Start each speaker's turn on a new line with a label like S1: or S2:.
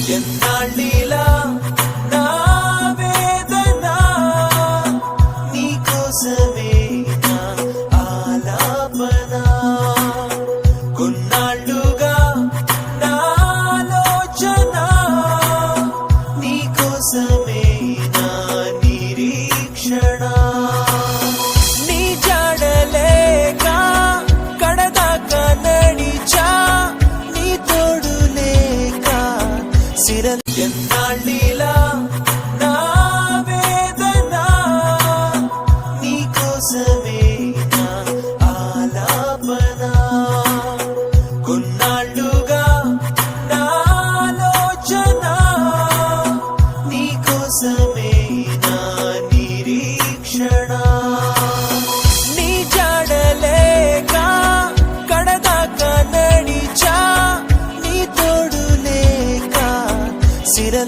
S1: ఎన్నాళ్ళీలా నా వేదన నీకోసమే నా ఆలాపన కొన్నాళ్ళుగా నా ఆలోచన నీకోసమే నా నిరీక్షణ నీ జాడలేక కడదాకా నడిచా నీ తోడు లేక ఎన్నాళ్ళీలా నా వేదన నీకోసమే నా ఆలాపన కొన్నాళ్ళుగా నా ఆలోచన నీకోసమే నా నిరీక్షణ నీ జాడలేక కడదాకా నడిచా నీ తోడు లేక